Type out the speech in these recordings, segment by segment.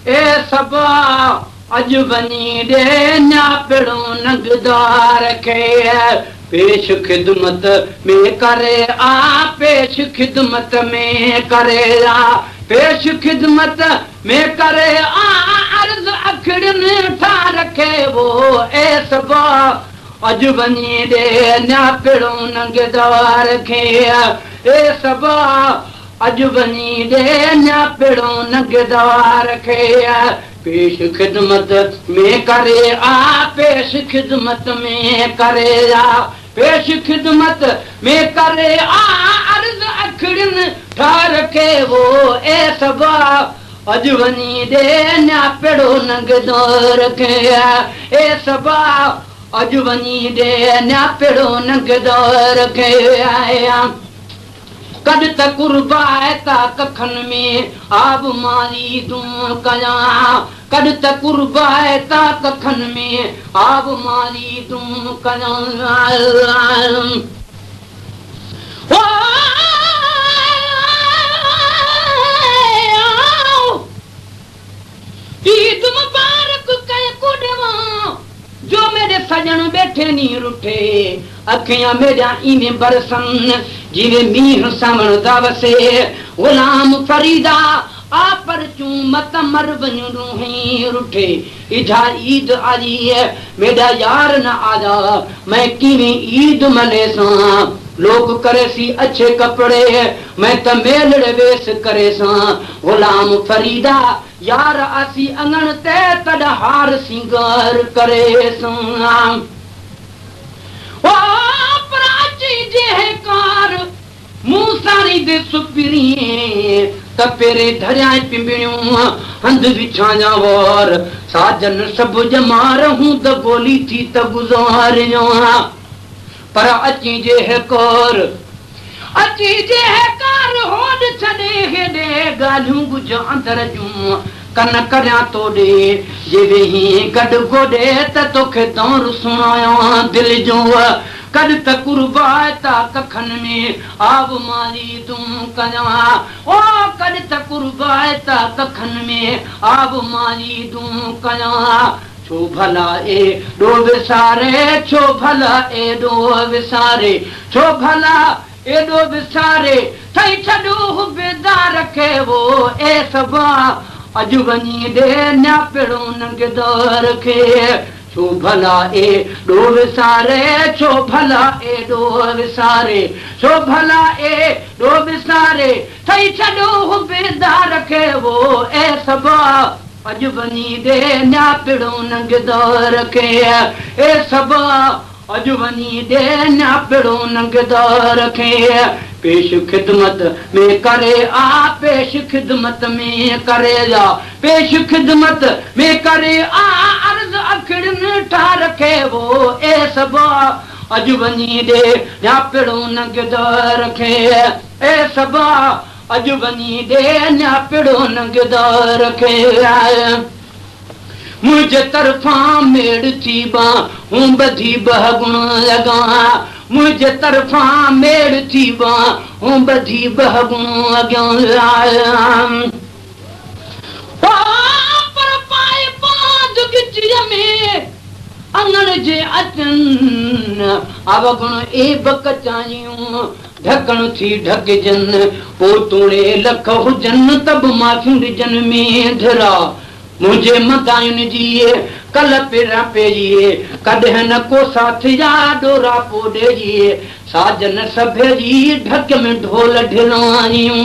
ए सबा अज वञी ॾे न्यापिड़ो नंगदार खे पेश ख़िदमत में करे आ पेश ख़िदमत में करे आ पेश ख़िदमत में करे आ अर्ज़ अखड़ियुनि ठाह रखे वो ए सबा अज वञी ॾे न्यापिड़ो नंगदार खे ए सबा अज वञी ॾे न्यापिड़ो नंगदार खे पेश ख़िदमत में करे आ पेश ख़िदमत में करे आ पेश ख़िदमत में करे आ अर्ज़ अखड़ियुनि ठाह रखे वो ए सबा अज वञी ॾे न्यापिड़ो नंगदार खे ए सबा अज वञी ॾे न्यापिड़ो नंगदार खे आया कॾ त कुर्बाए ता कखनि में आब मारी दूं कयां कॾ त कुर्बाए ता कखनि में आब मारी दूं कयां ईद मुबारक कह कुॾवां जो मेरे सजन बैठे नी रुठे अखियां मेरा इने बरसन जिवे मींह सावण दा वसे गुलाम फरीदा आ पर चूं मत मर वञ रूही रुठे इधा ईद आई है मेरा यार न आजा मैं किवें ईद मने सां लोग करे सी अच्छे कपड़े मैं त मेलड़े वेस करे सां गुलाम फरीदा यार आसी अंगण ते तड हार सिंगार करे सां ओ प्राची जे कार मूसारी दे सुपिरी त पेरे धरिया पिंबिणियूं हंध विछाया और साजन सब जमा रहूं त गोली थी त गुज़ारियो पर अची जे कार होड छॾे हेॾे ॻाल्हियूं गुज अंदर जूं कन करियां तोॾे जे वेही गॾु गोॾे त तोखे दौर सुणायां दिलि जो कॾ त कुर्बाए ता कखनि में आब मारी तूं कयां ओ कॾ त कुर्बाए ता कखनि में आब मारी तूं कयां छो भला एॾो विसारे छो भला एॾो विसारे छो भला एॾो विसारे ठही छॾो बेदार खे वो ए सबा अज वञी ॾे न्यापिड़ो नंगदार खे छो भला एॾो विसारे छो भला एॾो विसारे छो भला एॾो विसारे ठही छॾो बेदार खे वो ए सबा अज वञी ॾे न्यापिड़ो नंगदार खे ए सबा अज वञी ॾे न्यापिड़ो नंगदार खे पेश ख़िदमत में करे आ पेश ख़िदमत में करे जा पेश ख़िदमत में करे आ अर्ज़ अखड़ियुनि ठाह रखे वो ए सबा अज वञी ॾे न्यापिड़ो नंगदार खे ए सबा अज वञी ॾे न्यापिड़ो नंगदार खे मुंहिंजे तरफ़ां मेड़ थी बा हूं ॿधी गुण लॻा मुंहिंजे तरफ़ां मेड़ थी बा हूं ॿधी गुण अॻियां पर पाए बांध गिचीअ में अंगण जे अचनि अवगुण ए बकचायूं ढकण थी ढकजनि पोइ तोड़े लख हुजनि त बि माफ़ियूं ॾिजनि में धरा मुंहिंजे मदायुनि जी कल पेरा पेरी कॾहिं न को साथिया डोरा पोॾे जी साजन सभे जी ढक में ढोल ढिलायूं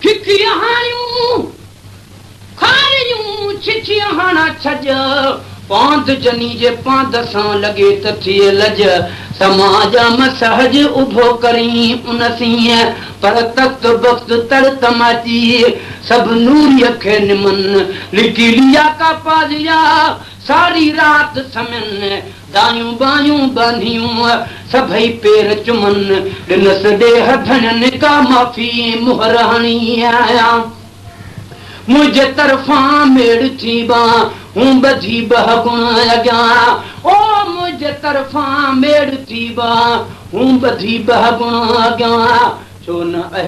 खिखियूं हाणियूं खारियूं छिछियूं हाणा छज पांध जनी जे पांध सां लॻे त थिए लज समाज सहज उभो करी उन सीअ पर तख्त बख्त तर तमाची सब नूरीअ खे निमन लिकी लिया का पाजिया सारी रात समन दायूं बायूं बांधियूं सभई पेर चुमन ॾिनस ॾेह धणनि का माफ़ी मुहर हणी आया मुंहिंजे तरफ़ां मेड़ थी बा हूं बधी बह गुण अॻियां ओ मुंहिंजे तरफ़ां मेड़ थी बा हूं बधी बह गुण अॻियां छो न